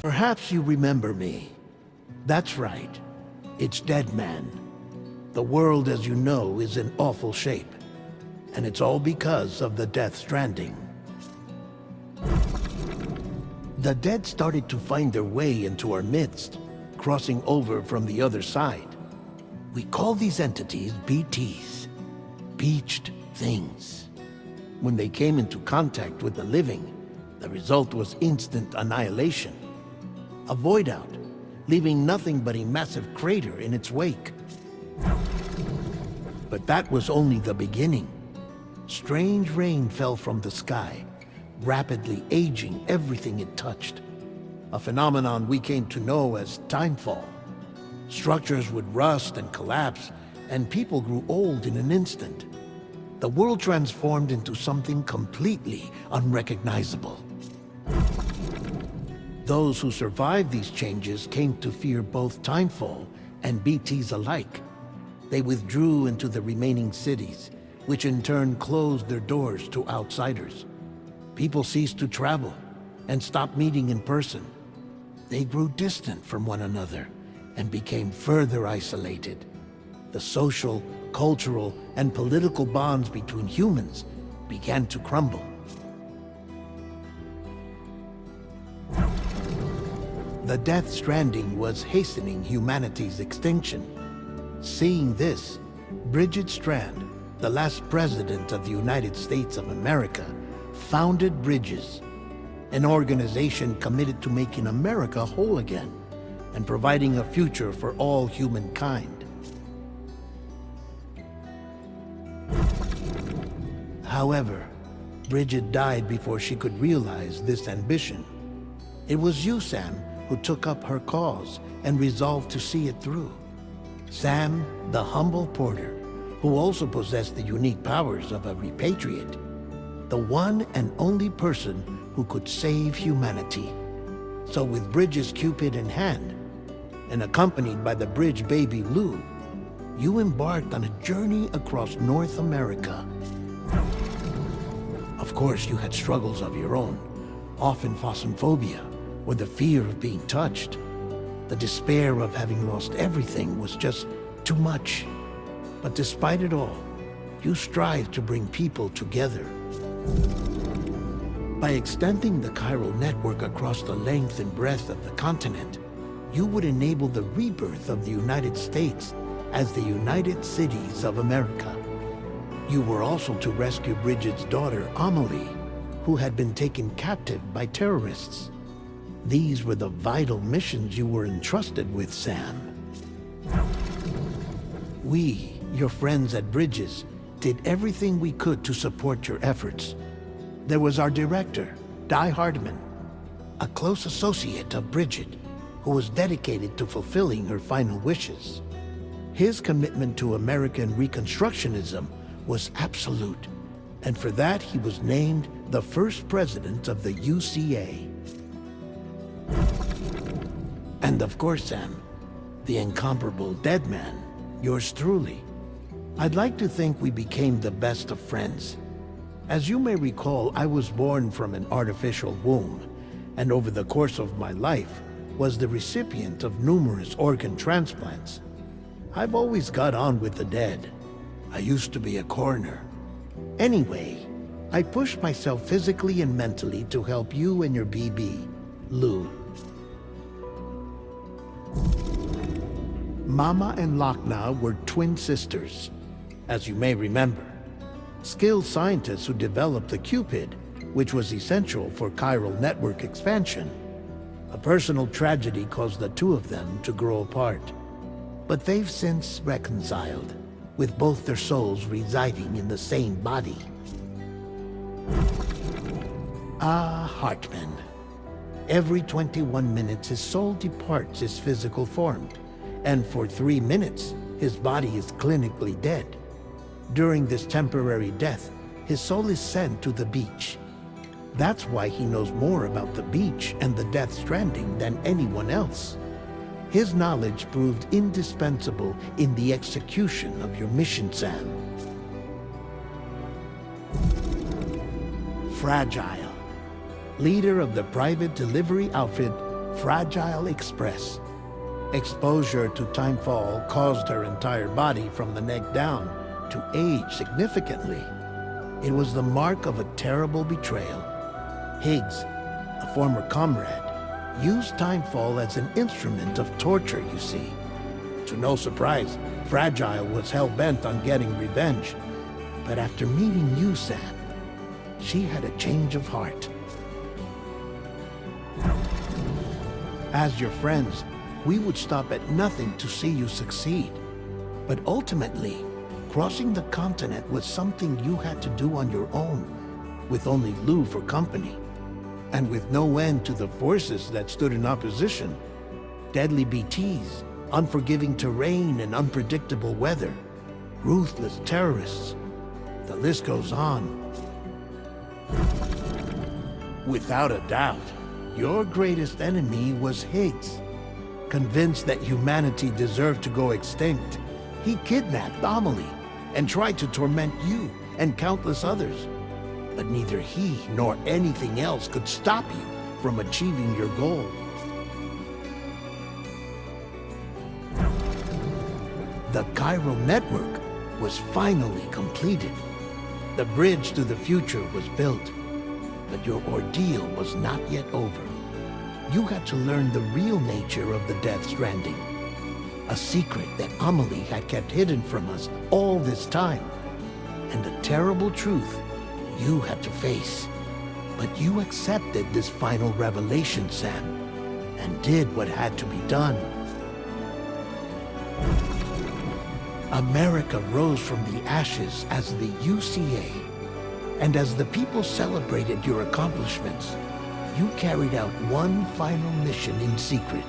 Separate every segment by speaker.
Speaker 1: Perhaps you remember me. That's right. It's Dead Man. The world, as you know, is in awful shape. And it's all because of the Death Stranding. The dead started to find their way into our midst, crossing over from the other side. We call these entities BTs, Beached Things. When they came into contact with the living, the result was instant annihilation. A void out, leaving nothing but a massive crater in its wake. But that was only the beginning. Strange rain fell from the sky, rapidly aging everything it touched. A phenomenon we came to know as timefall. Structures would rust and collapse, and people grew old in an instant. The world transformed into something completely unrecognizable. Those who survived these changes came to fear both timefall and BTs alike. They withdrew into the remaining cities, which in turn closed their doors to outsiders. People ceased to travel and stopped meeting in person. They grew distant from one another and became further isolated. The social, cultural, and political bonds between humans began to crumble. The Death Stranding was hastening humanity's extinction. Seeing this, Bridget Strand, the last president of the United States of America, founded Bridges, an organization committed to making America whole again and providing a future for all humankind. However, Bridget died before she could realize this ambition. It was you, Sam, who took up her cause and resolved to see it through. Sam, the humble porter, who also possessed the unique powers of a repatriate. The one and only person who could save humanity. So with Bridges' Cupid in hand, and accompanied by the bridge baby Lou, you embarked on a journey across North America. Of course, you had struggles of your own, often phasmophobia, or the fear of being touched. The despair of having lost everything was just too much. But despite it all, you strived to bring people together. By extending the chiral network across the length and breadth of the continent, you would enable the rebirth of the United States as the United Cities of America. You were also to rescue Bridget's daughter, Amelie, who had been taken captive by terrorists. These were the vital missions you were entrusted with, Sam. We, your friends at Bridges, did everything we could to support your efforts. There was our director, Di Hardman, a close associate of Bridget, who was dedicated to fulfilling her final wishes. His commitment to American Reconstructionism was absolute, and for that he was named the first president of the UCA. And of course, Sam, the incomparable Dead Man, yours truly. I'd like to think we became the best of friends. As you may recall, I was born from an artificial womb, and over the course of my life was the recipient of numerous organ transplants. I've always got on with the dead. I used to be a coroner. Anyway, I pushed myself physically and mentally to help you and your BB, Lou. Mama and Lakna were twin sisters, as you may remember. Skilled scientists who developed the Cupid, which was essential for chiral network expansion. A personal tragedy caused the two of them to grow apart. But they've since reconciled, with both their souls residing in the same body. Ah, Hartman. Every 21 minutes his soul departs his physical form, and for 3 minutes his body is clinically dead. During this temporary death, his soul is sent to the beach. That's why he knows more about the beach and the Death Stranding than anyone else. His knowledge proved indispensable in the execution of your mission, Sam. Fragile, leader of the private delivery outfit Fragile Express. Exposure to timefall caused her entire body from the neck down to age significantly. It was the mark of a terrible betrayal. Higgs, a former comrade, used timefall as an instrument of torture, you see. To no surprise, Fragile was hell-bent on getting revenge. But after meeting you, Sam, she had a change of heart. As your friends, we would stop at nothing to see you succeed. But ultimately, crossing the continent was something you had to do on your own, with only Lou for company. And with no end to the forces that stood in opposition. Deadly BTs, unforgiving terrain and unpredictable weather, ruthless terrorists. The list goes on. Without a doubt, your greatest enemy was Higgs. Convinced that humanity deserved to go extinct, he kidnapped Amelie and tried to torment you and countless others. But neither he nor anything else could stop you from achieving your goal. The chiral network was finally completed. The bridge to the future was built. But your ordeal was not yet over. You had to learn the real nature of the Death Stranding. A secret that Amelie had kept hidden from us all this time. And a terrible truth you had to face. But you accepted this final revelation, Sam, and did what had to be done. America rose from the ashes as the UCA. And as the people celebrated your accomplishments, you carried out one final mission in secret.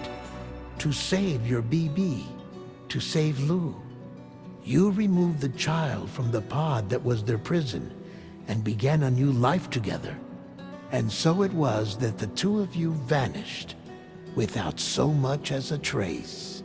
Speaker 1: To save your BB. To save Lou. You removed the child from the pod that was their prison and began a new life together. And so it was that the two of you vanished without so much as a trace.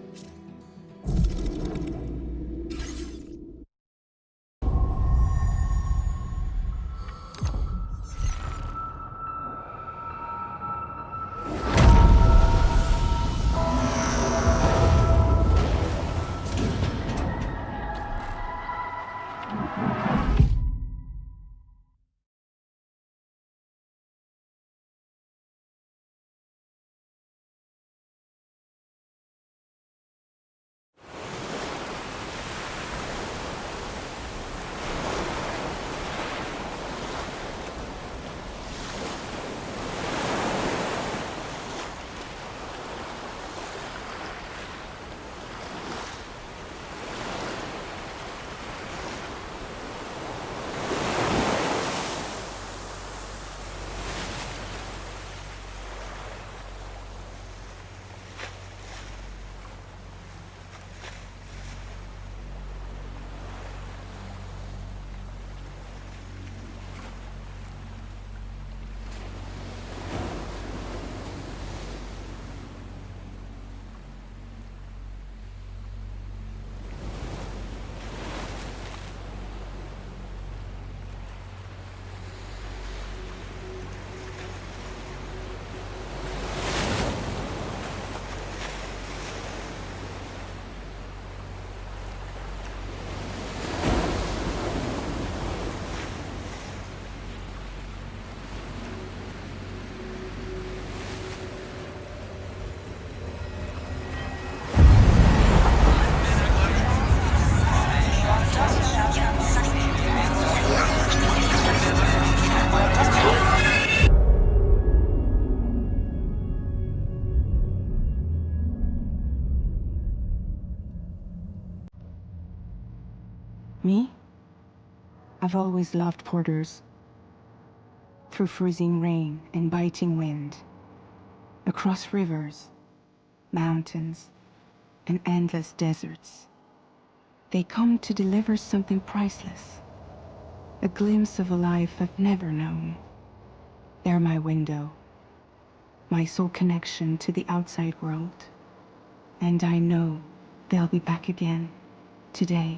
Speaker 2: Me? I've always loved porters. Through freezing rain and biting wind, across rivers, mountains, and endless deserts. They come to deliver something priceless, a glimpse of a life I've never known. They're my window, my sole connection to the outside world. And I know they'll be back again, today.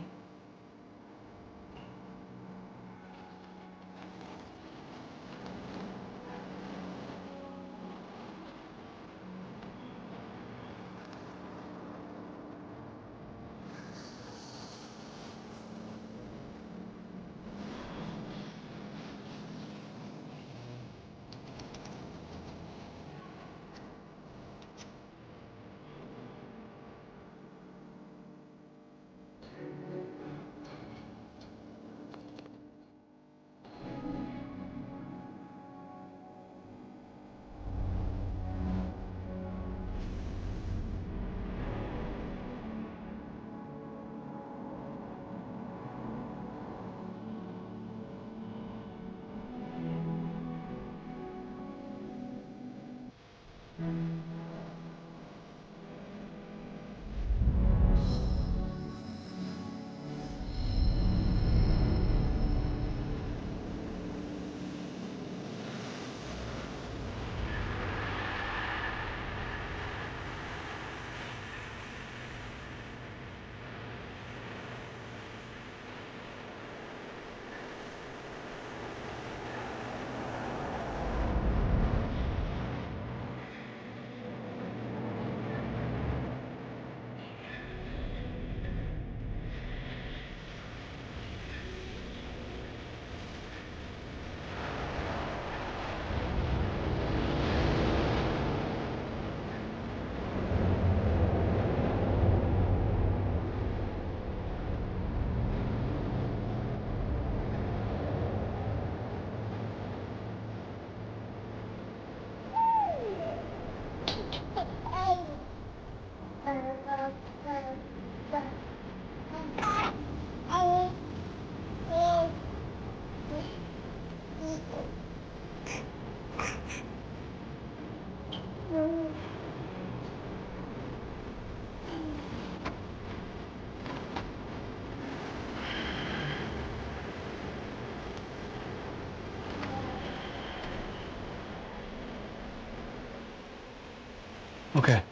Speaker 3: Okay,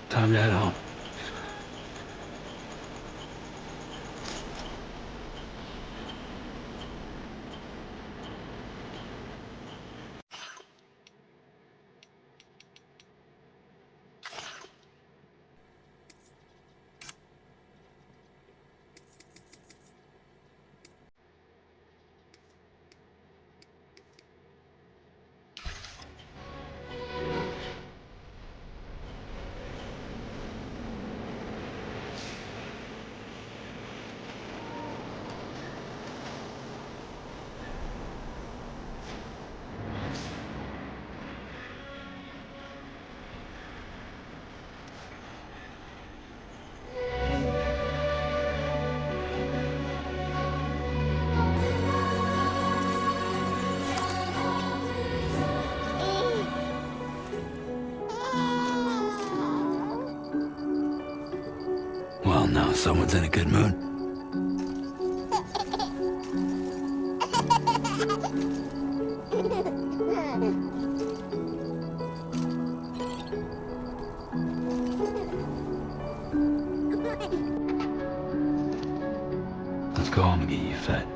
Speaker 3: time to head home. Well, now someone's in a good mood. Let's go home and get you fed.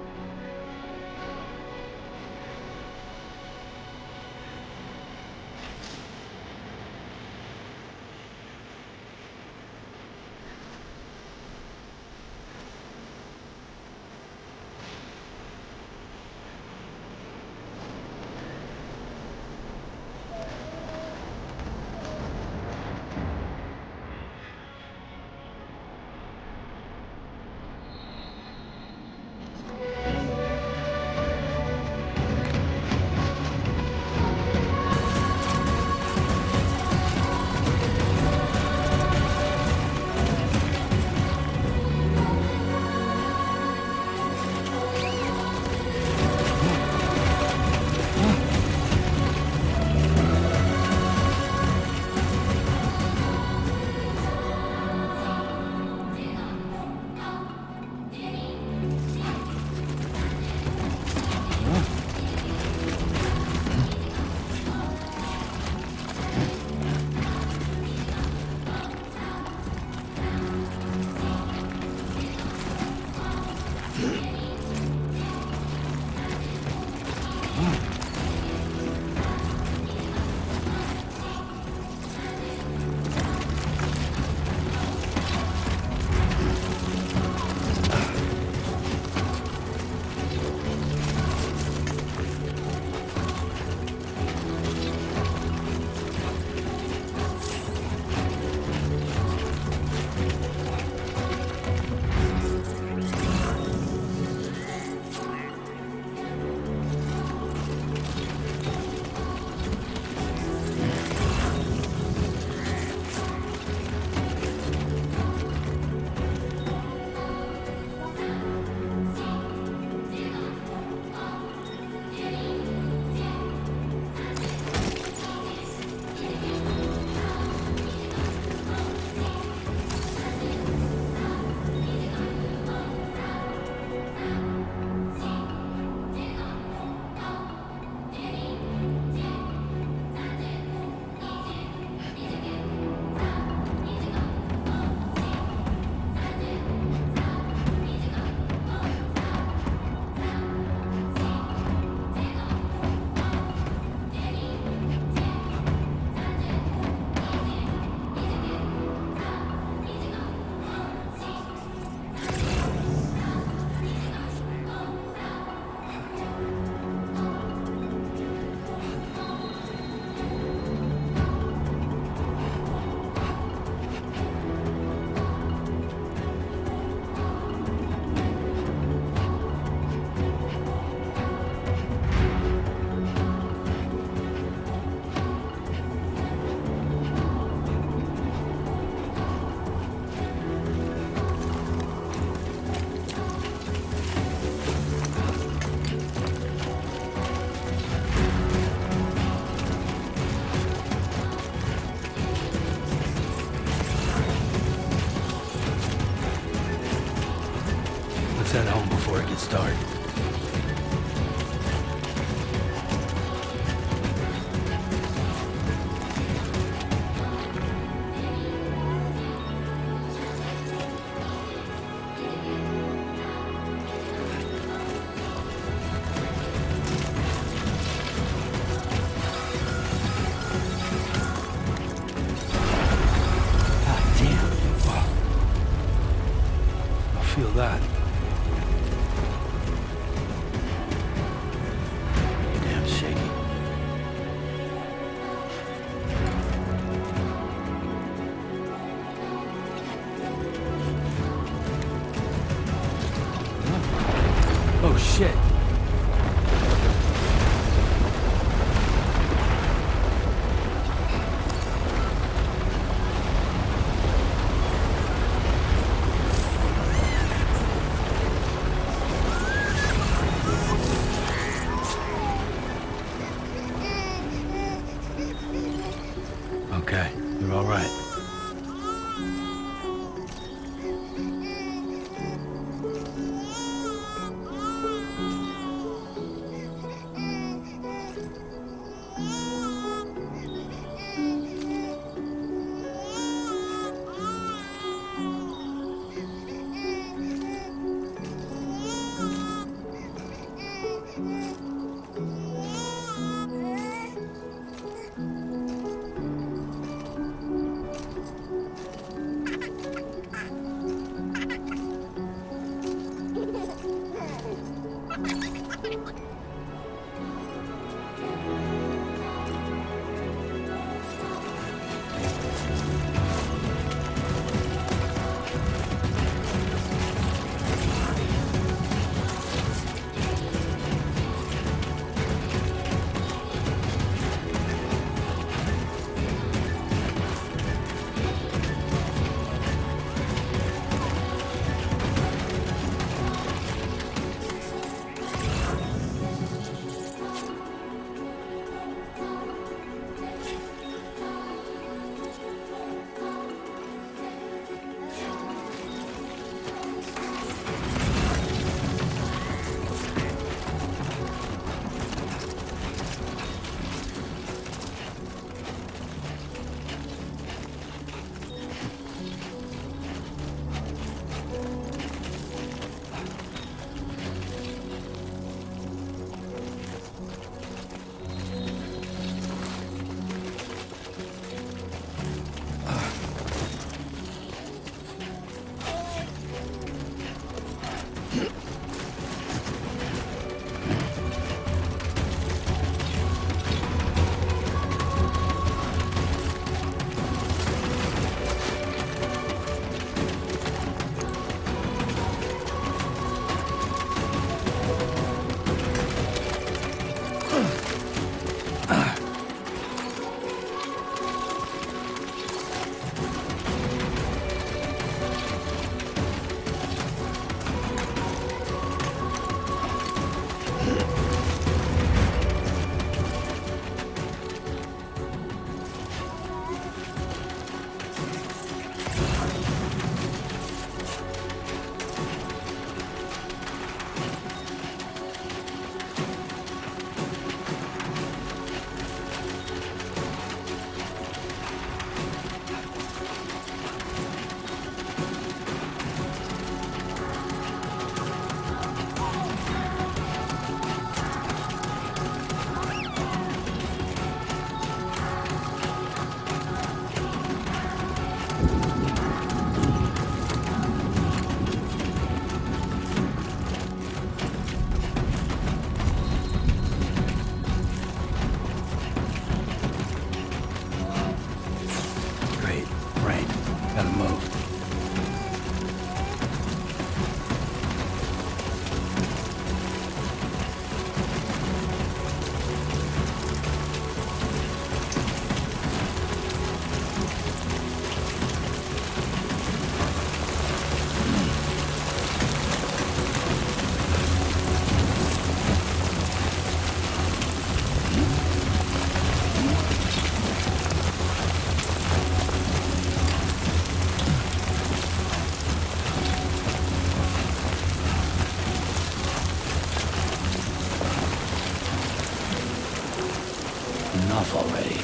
Speaker 3: enough already.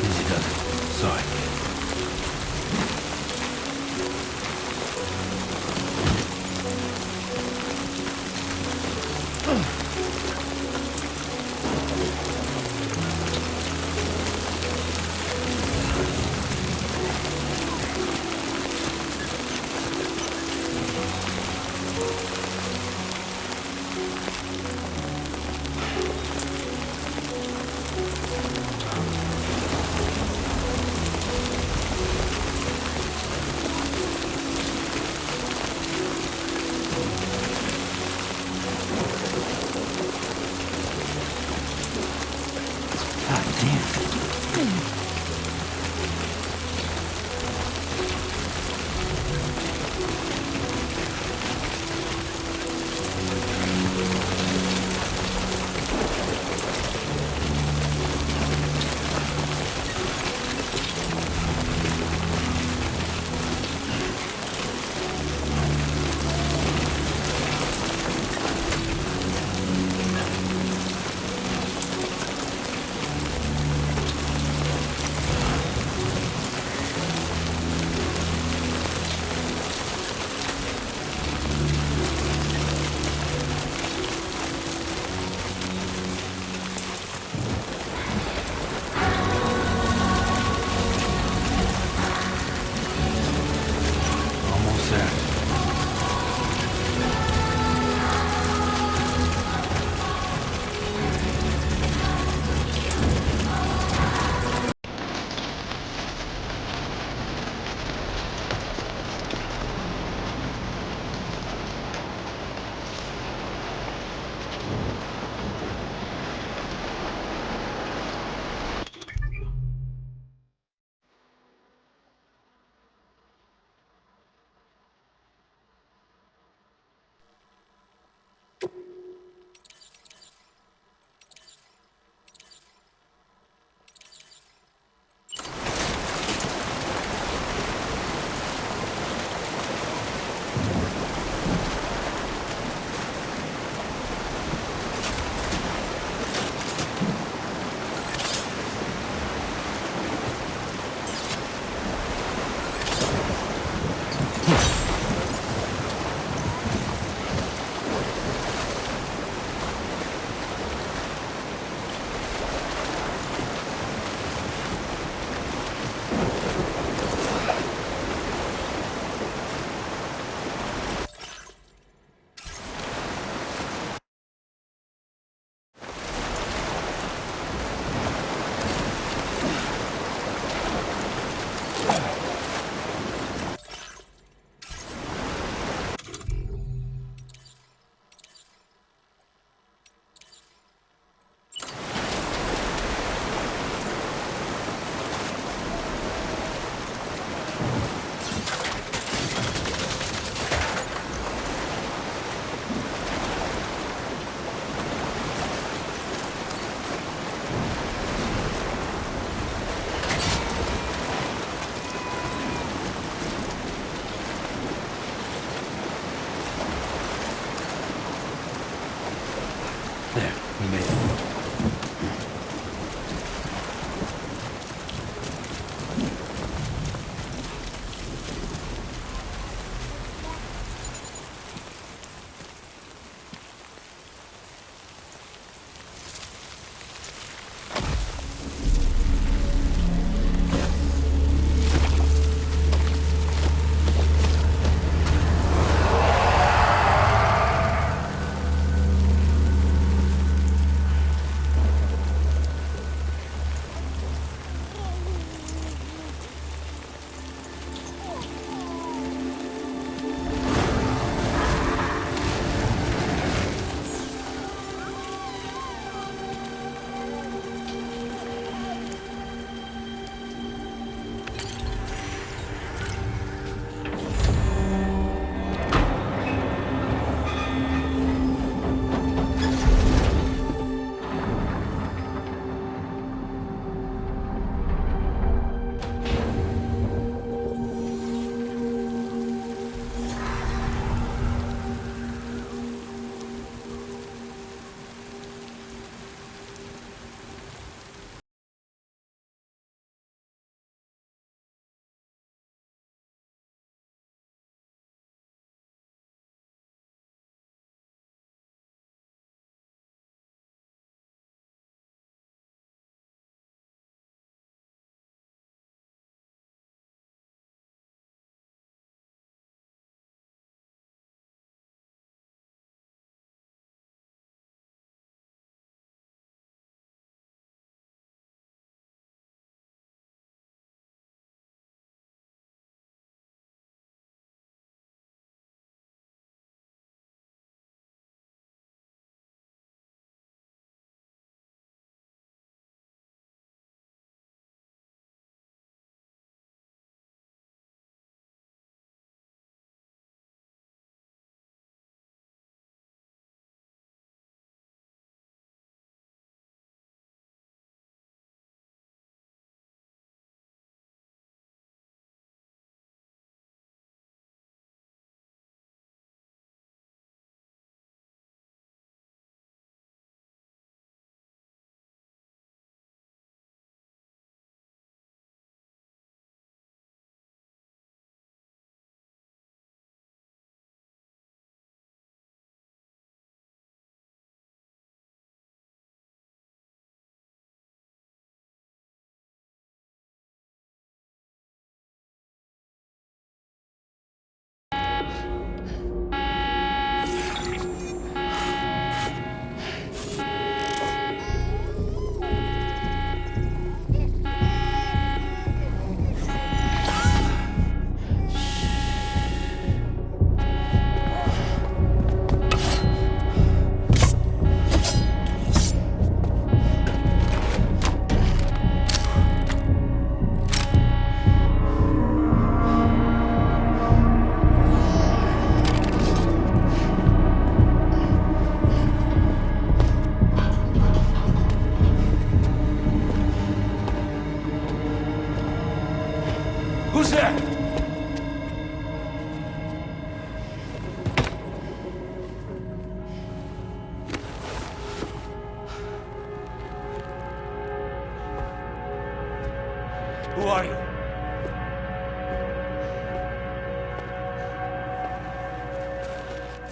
Speaker 3: Easy does it. Sorry. God damn. Almost there.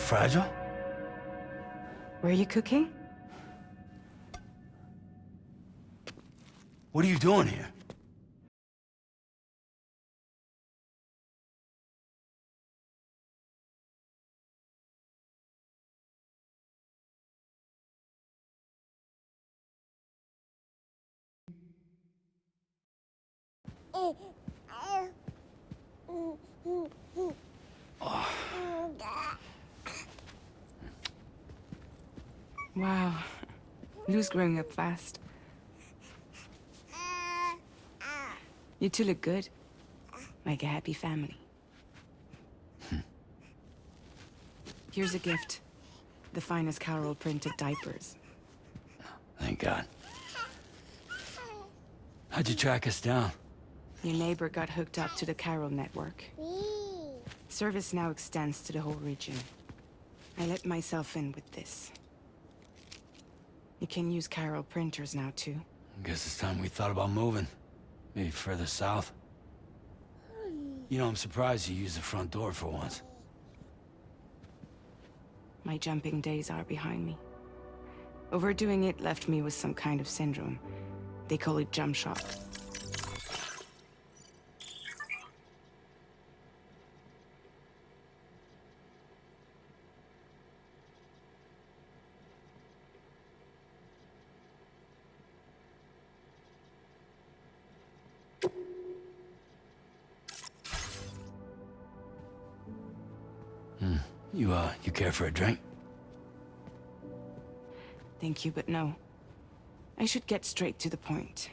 Speaker 3: fragile?
Speaker 2: Were you cooking?
Speaker 3: What are you doing here?
Speaker 2: Wow. Lou's growing up fast. You two look good. Like a happy family. Here's a gift. The finest Carol printed diapers.
Speaker 3: Thank God. How'd you track us down?
Speaker 2: Your neighbor got hooked up to the Carol network. Service now extends to the whole region. I let myself in with this. You can use Carol printers now, too.
Speaker 3: Guess it's time we thought about moving. Maybe further south. You know, I'm surprised you used the front door for once.
Speaker 2: My jumping days are behind me. Overdoing it left me with some kind of syndrome. They call it jump shock.
Speaker 3: You care for a drink?
Speaker 2: Thank you, but no. I should get straight to the point.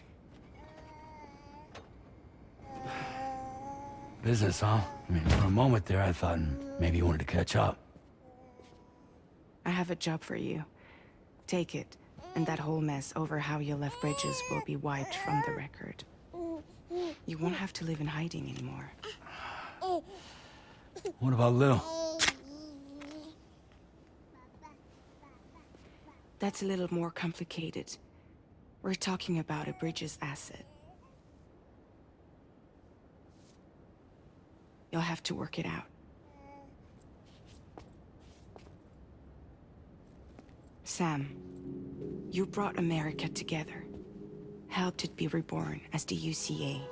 Speaker 3: Business, huh? I mean, for a moment there, I thought maybe you wanted to catch up.
Speaker 2: I have a job for you. Take it, and that whole mess over how you left Bridges will be wiped from the record. You won't have to live in hiding anymore.
Speaker 3: What about Lil?
Speaker 2: That's a little more complicated. We're talking about a Bridges asset. You'll have to work it out. Sam, you brought America together. Helped it be reborn as the UCA.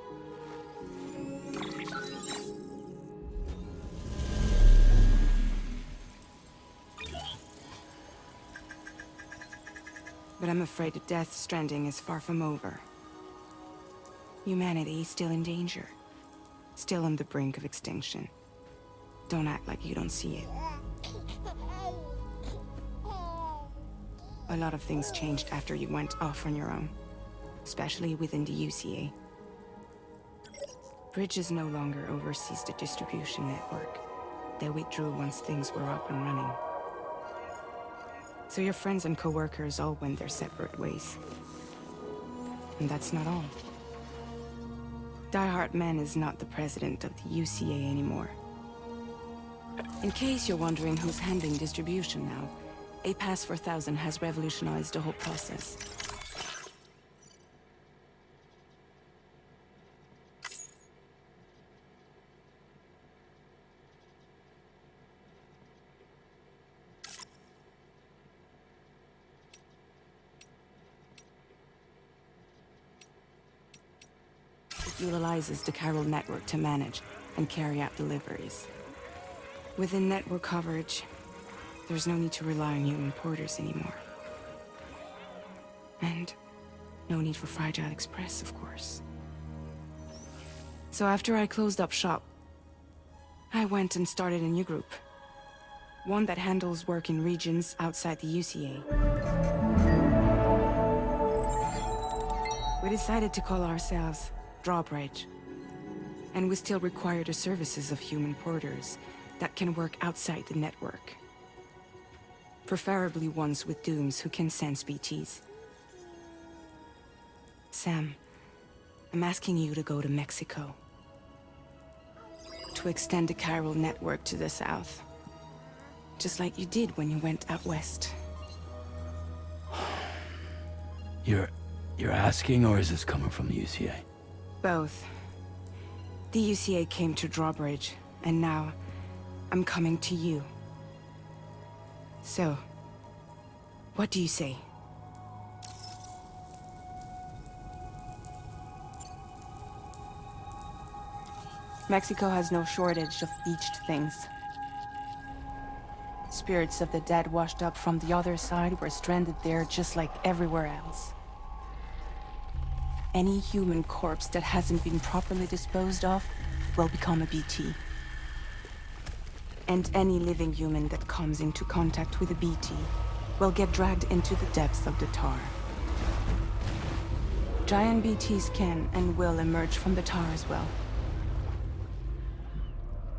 Speaker 2: But I'm afraid the Death Stranding is far from over. Humanity is still in danger. Still on the brink of extinction. Don't act like you don't see it. A lot of things changed after you went off on your own. Especially within the UCA. Bridges no longer oversees the distribution network. They withdrew once things were up and running. So your friends and co-workers all went their separate ways. And that's not all. Die Hard Man is not the president of the UCA anymore. In case you're wondering who's handling distribution now, a pass for 1,000 has revolutionized the whole process. It utilizes the Carol network to manage and carry out deliveries. Within network coverage, there's no need to rely on human porters anymore. And no need for Fragile Express, of course. So after I closed up shop, I went and started a new group. One that handles work in regions outside the UCA. We decided to call ourselves Drawbridge. And we still require the services of human porters that can work outside the network. Preferably ones with dooms who can sense BTs. Sam, I'm asking you to go to Mexico. To extend the Carol network to the south. Just like you did when you went out west.
Speaker 3: You're asking, or is this coming from the UCA?
Speaker 2: Both. The UCA came to Drawbridge, and now I'm coming to you. So, what do you say? Mexico has no shortage of beached things. Spirits of the dead washed up from the other side were stranded there just like everywhere else. Any human corpse that hasn't been properly disposed of will become a BT. And any living human that comes into contact with a BT will get dragged into the depths of the tar. Giant BTs can and will emerge from the tar as well.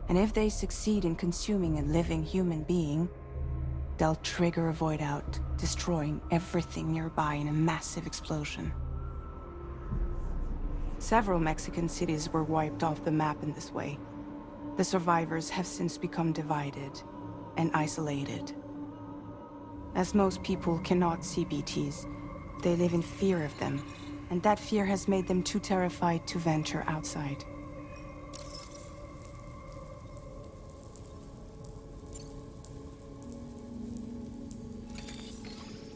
Speaker 2: And if they succeed in consuming a living human being, they'll trigger a void out, destroying everything nearby in a massive explosion. Several Mexican cities were wiped off the map in this way. The survivors have since become divided and isolated. As most people cannot see BTs, they live in fear of them, and that fear has made them too terrified to venture outside.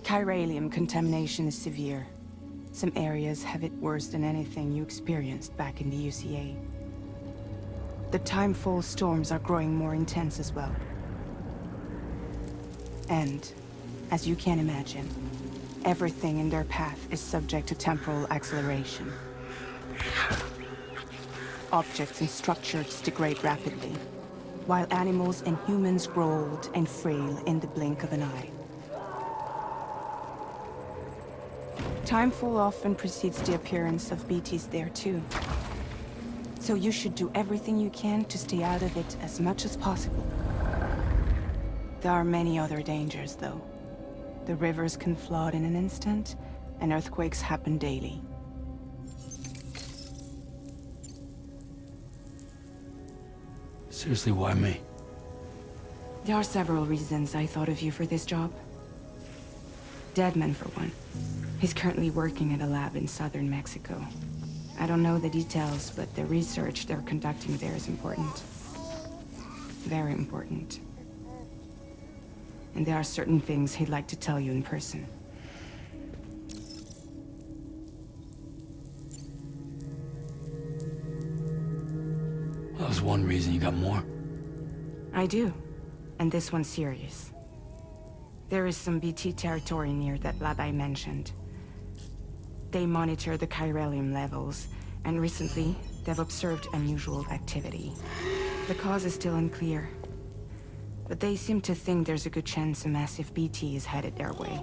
Speaker 2: Chiralium contamination is severe. Some areas have it worse than anything you experienced back in the UCA. The timefall storms are growing more intense as well. And, as you can imagine, everything in their path is subject to temporal acceleration. Objects and structures degrade rapidly, while animals and humans grow old and frail in the blink of an eye. Timefall often precedes the appearance of BTs there too. So you should do everything you can to stay out of it as much as possible. There are many other dangers, though. The rivers can flood in an instant, and earthquakes happen daily.
Speaker 3: Seriously, why me?
Speaker 2: There are several reasons I thought of you for this job. Deadman, for one. He's currently working at a lab in southern Mexico. I don't know the details, but the research they're conducting there is important. Very important. And there are certain things he'd like to tell you in person.
Speaker 3: That was one reason. You got more?
Speaker 2: I do. And this one's serious. There is some BT territory near that lab I mentioned. They monitor the chiralium levels, and recently, they've observed unusual activity. The cause is still unclear, but they seem to think there's a good chance a massive BT is headed their way.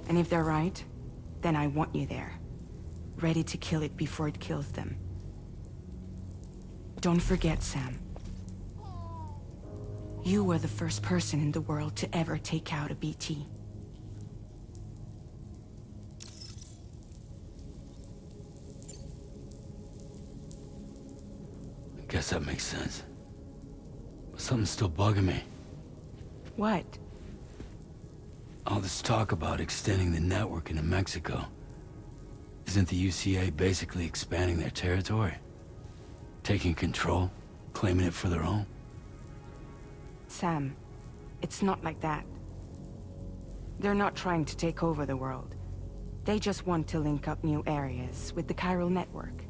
Speaker 2: And if they're right, then I want you there, ready to kill it before it kills them. Don't forget, Sam. You were the first person in the world to ever take out a BT.
Speaker 3: I guess that makes sense. But something's still bugging me.
Speaker 2: What?
Speaker 3: All this talk about extending the network into Mexico. Isn't the UCA basically expanding their territory? Taking control? Claiming it for their own?
Speaker 2: Sam, it's not like that. They're not trying to take over the world. They just want to link up new areas with the chiral network.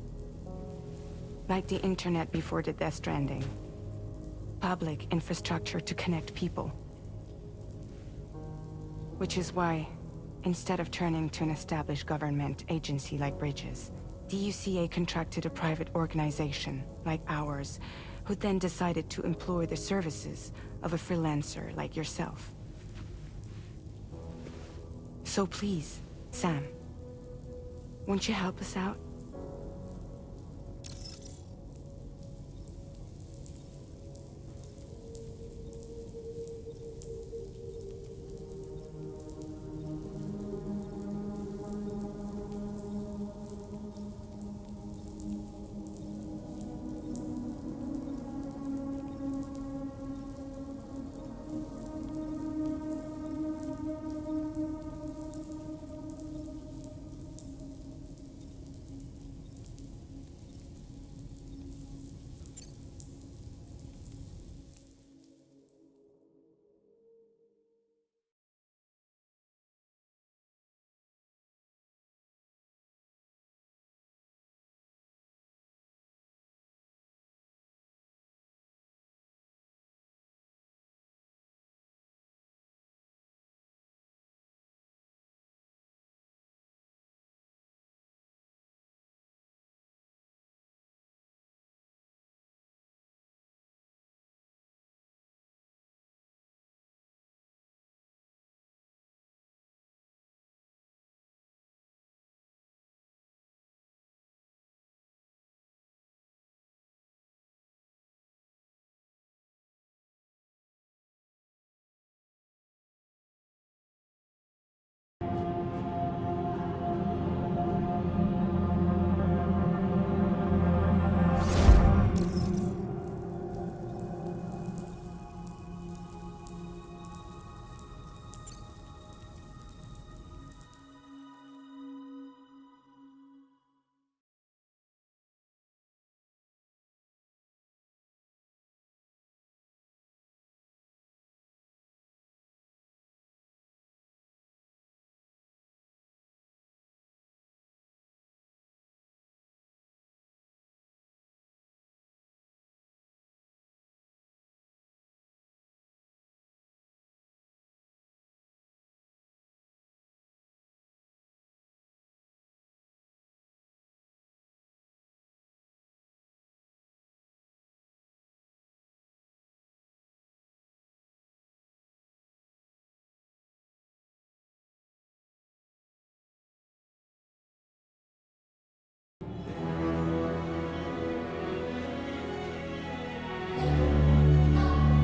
Speaker 2: Like the internet before the Death Stranding. Public infrastructure to connect people. Which is why, instead of turning to an established government agency like Bridges, the UCA contracted a private organization, like ours, who then decided to employ the services of a freelancer like yourself. So please, Sam, won't you help us out?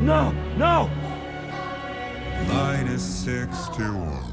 Speaker 3: No! No!
Speaker 4: -6 to 1.